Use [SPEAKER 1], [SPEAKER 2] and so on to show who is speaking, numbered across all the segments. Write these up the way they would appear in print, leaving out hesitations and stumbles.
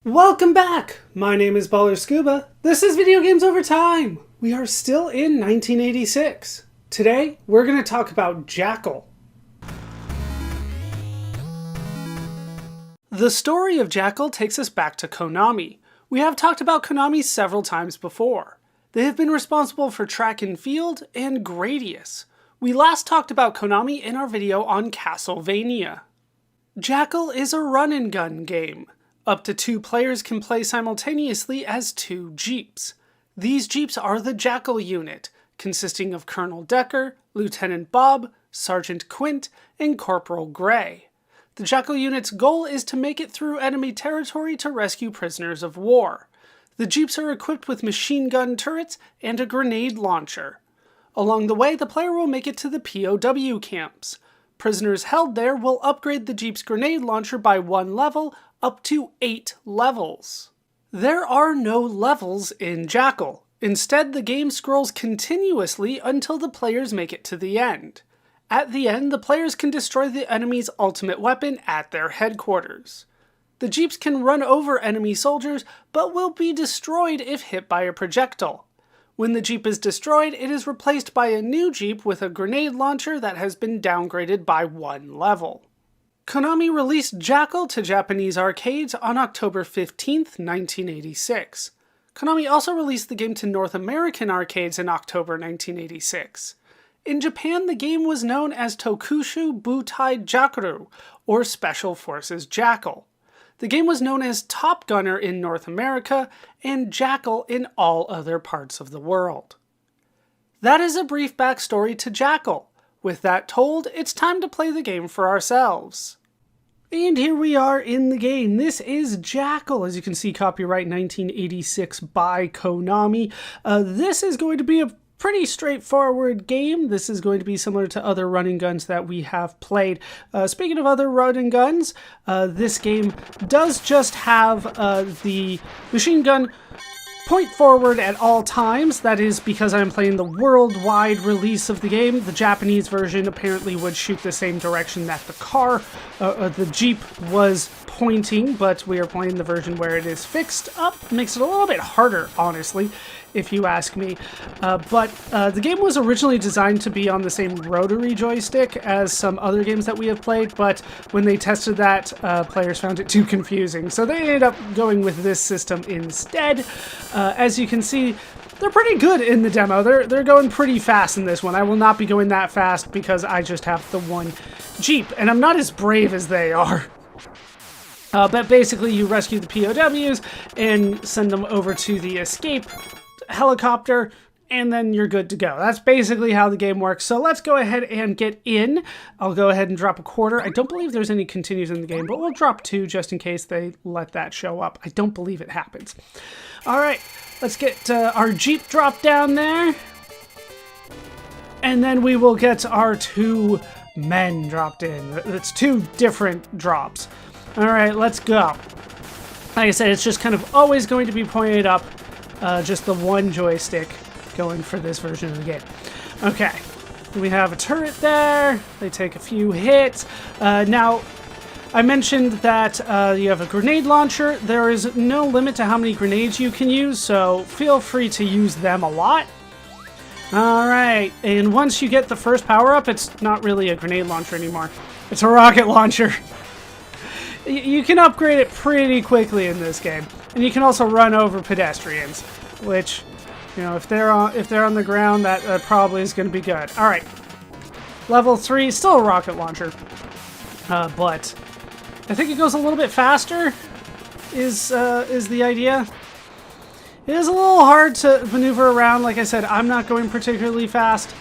[SPEAKER 1] Welcome back! My name is ballerscuba. This is Video Games Over Time. We are still in 1986. Today, we're going to talk about Jackal. The story of Jackal takes us back to Konami. We have talked about Konami several times before. They have been responsible for Track and Field and Gradius. We last talked about Konami in our video on Castlevania. Jackal is a run-and-gun game. Up to 2 players can play simultaneously as 2 Jeeps. These Jeeps are the Jackal unit, consisting of Colonel Decker, Lieutenant Bob, Sergeant Quint, and Corporal Gray. The Jackal unit's goal is to make it through enemy territory to rescue prisoners of war. The Jeeps are equipped with machine gun turrets and a grenade launcher. Along the way, the player will make it to the POW camps. Prisoners held there will upgrade the Jeep's grenade launcher by 1 level, up to 8 levels. There are no levels in Jackal. Instead, the game scrolls continuously until the players make it to the end. At the end, the players can destroy the enemy's ultimate weapon at their headquarters. The Jeeps can run over enemy soldiers, but will be destroyed if hit by a projectile. When the Jeep is destroyed, it is replaced by a new Jeep with a grenade launcher that has been downgraded by 1 level. Konami released Jackal to Japanese arcades on October 15th, 1986. Konami also released the game to North American arcades in October 1986. In Japan, the game was known as Tokushu Butai Jackkaru, or Special Forces Jackal. The game was known as Top Gunner in North America, and Jackal in all other parts of the world. That is a brief backstory to Jackal. With that told, it's time to play the game for ourselves. And here we are in the game. This is Jackal. As you can see, copyright 1986 by Konami. This is going to be a pretty straightforward game. This is going to be similar to other running guns that we have played. Speaking of other running guns, this game does just have the machine gun point forward at all times. That is because I'm playing the worldwide release of the game. The Japanese version apparently would shoot the same direction that the Jeep was pointing, but we are playing the version where it is fixed up. Makes it a little bit harder, honestly, if you ask me. But the game was originally designed to be on the same rotary joystick as some other games that we have played, but when they tested that, players found it too confusing. So they ended up going with this system instead. As you can see, they're pretty good in the demo. They're going pretty fast in this one. I will not be going that fast because I just have the 1 Jeep, and I'm not as brave as they are. But basically, you rescue the POWs and send them over to the escape helicopter, and then you're good to go. That's basically how the game works. So let's go ahead and get in. I'll go ahead and drop a quarter. I don't believe there's any continues in the game, but we'll drop 2 just in case they let that show up. I don't believe it happens. All right, let's get our Jeep dropped down there, and then we will get our 2 men dropped in. It's 2 different drops. All right, let's go. Like I said, it's just kind of always going to be pointed up, just the 1 joystick going for this version of the game. Okay, we have a turret there. They take a few hits. Now, I mentioned that you have a grenade launcher. There is no limit to how many grenades you can use, so feel free to use them a lot. All right, and once you get the first power-up, it's not really a grenade launcher anymore. It's a rocket launcher. You can upgrade it pretty quickly in this game, and you can also run over pedestrians, which, you know, if they're on the ground, that probably is going to be good. All right, level 3, still a rocket launcher, but I think it goes a little bit faster. Is the idea? It is a little hard to maneuver around. Like I said, I'm not going particularly fast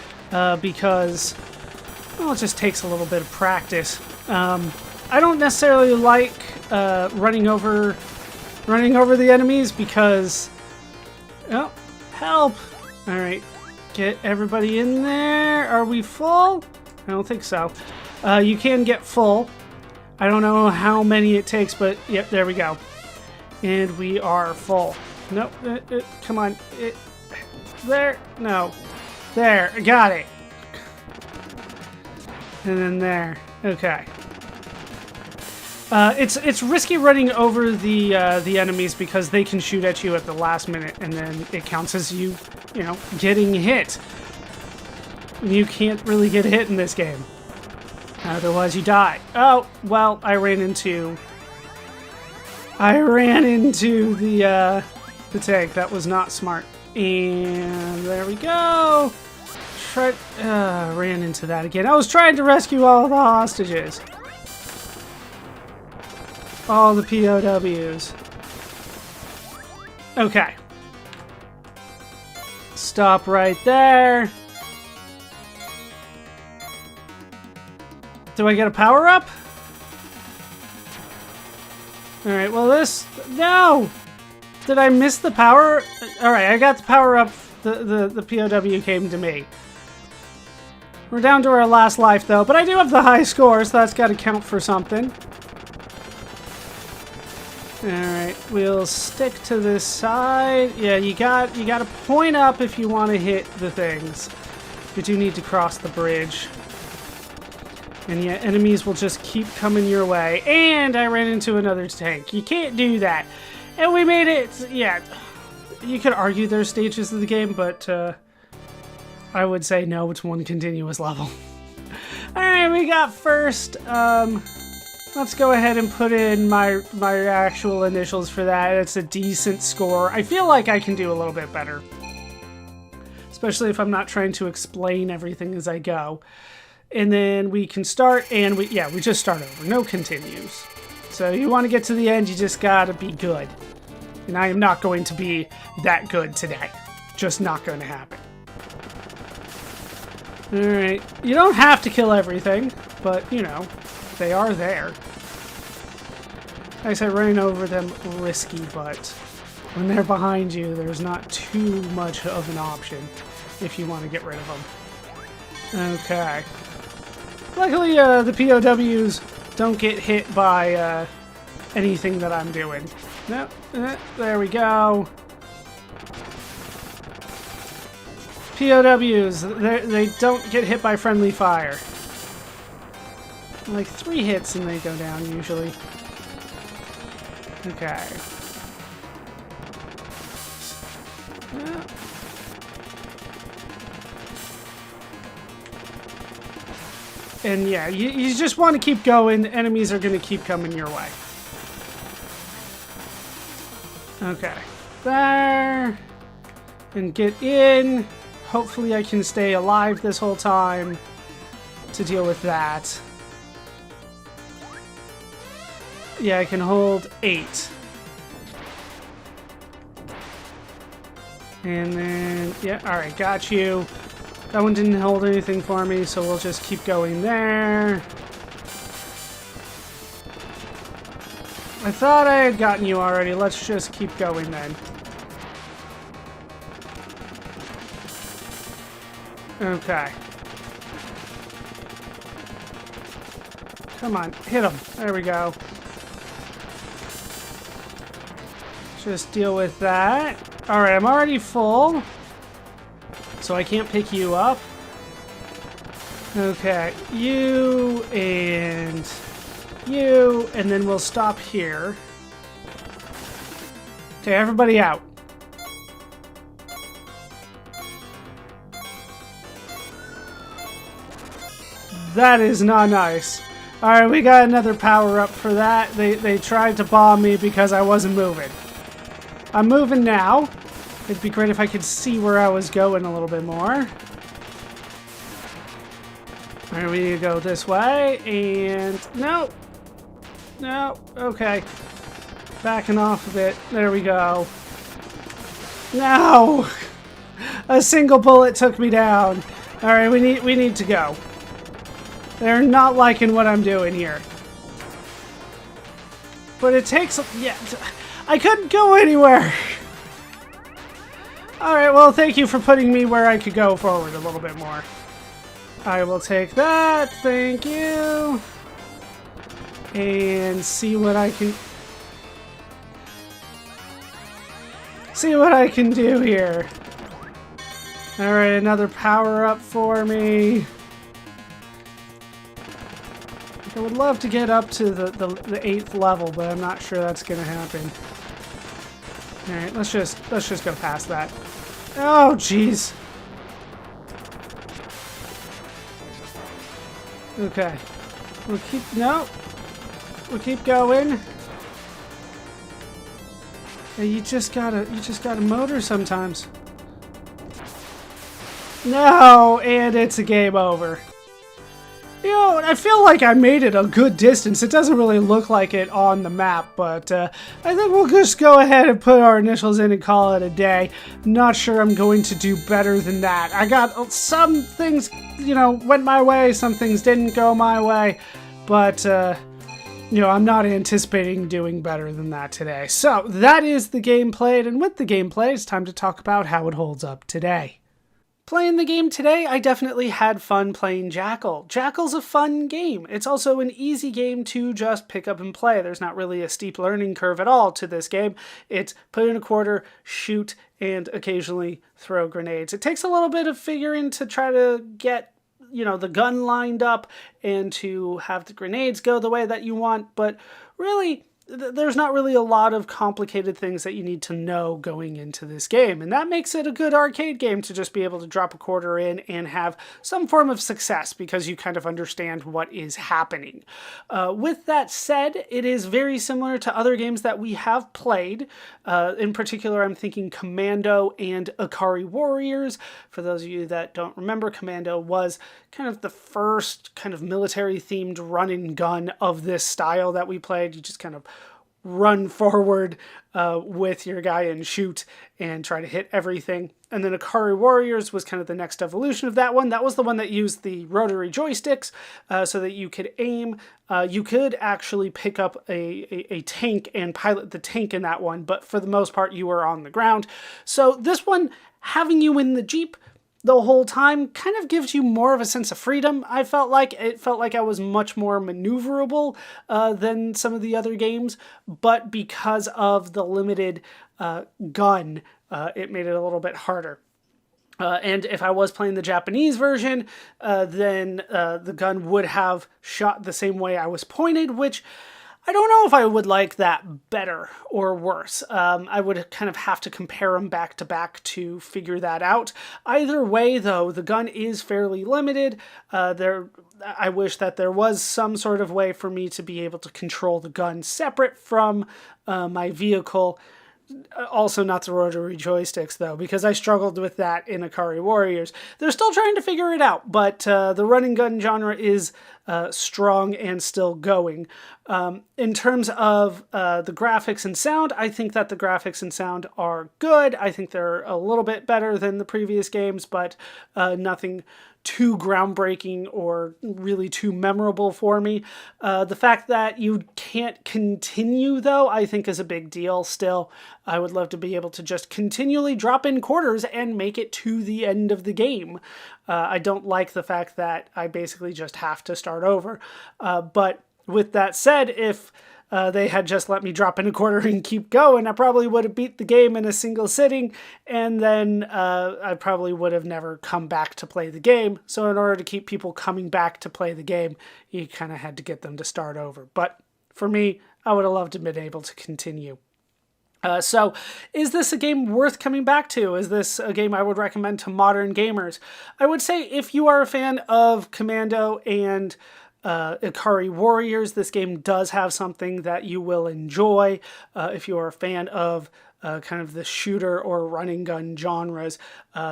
[SPEAKER 1] because, well, it just takes a little bit of practice. I don't necessarily like running over the enemies because, oh, help! All right, get everybody in there. Are we full? I don't think so. You can get full. I don't know how many it takes, but yep, there we go. And we are full. Nope, come on. There, no. There, got it. And then there. Okay. It's risky running over the enemies because they can shoot at you at the last minute, and then it counts as you know, getting hit. You can't really get hit in this game, otherwise you die. Oh well, I ran into the tank. That was not smart. And there we go. Ran into that again. I was trying to rescue all the hostages. All the POWs. Okay. Stop right there. Do I get a power up? Alright, well no! Did I miss the power? Alright, I got the power up. The POW came to me. We're down to our last life though, but I do have the high score, so that's gotta count for something. Alright, we'll stick to this side. Yeah, you gotta point up if you want to hit the things. You do need to cross the bridge. And yeah, enemies will just keep coming your way. And I ran into another tank. You can't do that. And we made it, yeah. You could argue there's stages of the game, but I would say no, it's one continuous level. Alright, we got first. Let's go ahead and put in my actual initials for that. It's a decent score. I feel like I can do a little bit better. Especially if I'm not trying to explain everything as I go. And then we can start, and we just start over. No continues. So you want to get to the end, you just gotta be good. And I am not going to be that good today. Just not going to happen. Alright. You don't have to kill everything, but, you know, they are there. Like I said, running over them risky, but when they're behind you, there's not too much of an option if you want to get rid of them. Okay. Luckily, the POWs don't get hit by anything that I'm doing. Nope. There we go. POWs, they don't get hit by friendly fire. Like 3 hits and they go down usually. Okay. Yeah. And yeah, you just want to keep going. The enemies are going to keep coming your way. Okay. There. And get in. Hopefully I can stay alive this whole time to deal with that. Yeah, I can hold 8. And then, yeah, alright, got you. That one didn't hold anything for me, so we'll just keep going there. I thought I had gotten you already. Let's just keep going then. Okay. Come on, hit him. There we go. Just deal with that. Alright, I'm already full. So I can't pick you up. Okay, you and then we'll stop here. Okay, everybody out. That is not nice. Alright, we got another power up for that. They tried to bomb me because I wasn't moving. I'm moving now. It'd be great if I could see where I was going a little bit more. Alright, we need to go this way, and no. No, okay. Backing off a bit. There we go. No! A single bullet took me down. Alright, we need to go. They're not liking what I'm doing here. But it takes... yeah, I couldn't go anywhere. Alright, well, thank you for putting me where I could go forward a little bit more. I will take that. Thank you. And see what I can... see what I can do here. Alright, another power up for me. I would love to get up to the 8th level, but I'm not sure that's gonna happen. Alright, let's just go past that. Oh, jeez. Okay. We'll keep going. You just gotta motor sometimes. No, and it's a game over. You know, I feel like I made it a good distance. It doesn't really look like it on the map, but I think we'll just go ahead and put our initials in and call it a day. Not sure I'm going to do better than that. I got some things, you know, went my way, some things didn't go my way, but you know, I'm not anticipating doing better than that today. So that is the game played, and with the gameplay, it's time to talk about how it holds up today. Playing the game today, I definitely had fun playing Jackal. Jackal's a fun game. It's also an easy game to just pick up and play. There's not really a steep learning curve at all to this game. It's put in a quarter, shoot, and occasionally throw grenades. It takes a little bit of figuring to try to get, you know, the gun lined up and to have the grenades go the way that you want, but really, there's not really a lot of complicated things that you need to know going into this game, and that makes it a good arcade game to just be able to drop a quarter in and have some form of success because you kind of understand what is happening. With that said, it is very similar to other games that we have played. In particular, I'm thinking Commando and Ikari Warriors. For those of you that don't remember, Commando was kind of the first kind of military-themed run and gun of this style that we played. You just kind of run forward with your guy and shoot and try to hit everything. And then Ikari Warriors was kind of the next evolution of that one. That was the one that used the rotary joysticks so that you could aim. You could actually pick up a tank and pilot the tank in that one, but for the most part you were on the ground. So this one, having you in the Jeep the whole time kind of gives you more of a sense of freedom. It felt like I was much more maneuverable than some of the other games, but because of the limited gun, it made it a little bit harder. And if I was playing the Japanese version, then the gun would have shot the same way I was pointed, which I don't know if I would like that better or worse. I would kind of have to compare them back to back to figure that out. Either way, though, the gun is fairly limited. I wish that there was some sort of way for me to be able to control the gun separate from my vehicle. Also not the rotary joysticks, though, because I struggled with that in Ikari Warriors. They're still trying to figure it out, but the run and gun genre is strong and still going. In terms of the graphics and sound, I think that the graphics and sound are good. I think they're a little bit better than the previous games, but nothing too groundbreaking or really too memorable for me. The fact that you can't continue, though, I think is a big deal still. I would love to be able to just continually drop in quarters and make it to the end of the game. I don't like the fact that I basically just have to start over. But with that said, if they had just let me drop in a quarter and keep going, I probably would have beat the game in a single sitting, and then I probably would have never come back to play the game. So in order to keep people coming back to play the game, you kind of had to get them to start over. But for me, I would have loved to have been able to continue. So, is this a game worth coming back to? Is this a game I would recommend to modern gamers? I would say if you are a fan of Commando and Ikari Warriors, this game does have something that you will enjoy. If you are a fan of kind of the shooter or running gun genres,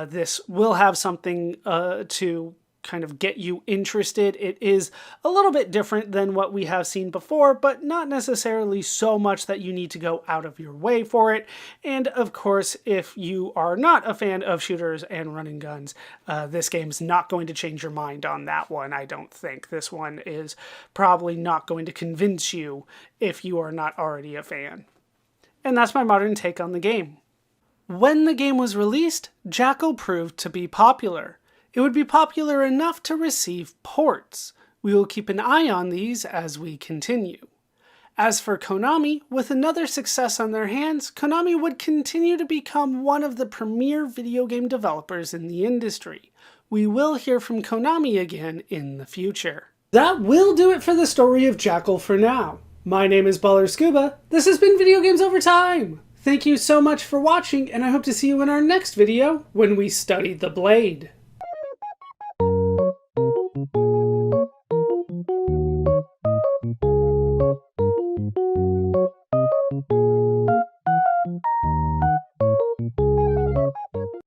[SPEAKER 1] this will have something to kind of get you interested. It is a little bit different than what we have seen before, but not necessarily so much that you need to go out of your way for it. And of course, if you are not a fan of shooters and running guns, this game's not going to change your mind on that one, I don't think. This one is probably not going to convince you if you are not already a fan. And that's my modern take on the game. When the game was released, Jackal proved to be popular. It would be popular enough to receive ports. We will keep an eye on these as we continue. As for Konami, with another success on their hands, Konami would continue to become one of the premier video game developers in the industry. We will hear from Konami again in the future. That will do it for the story of Jackal for now. My name is ballerscuba. This has been Video Games Over Time. Thank you so much for watching, and I hope to see you in our next video when we study the blade.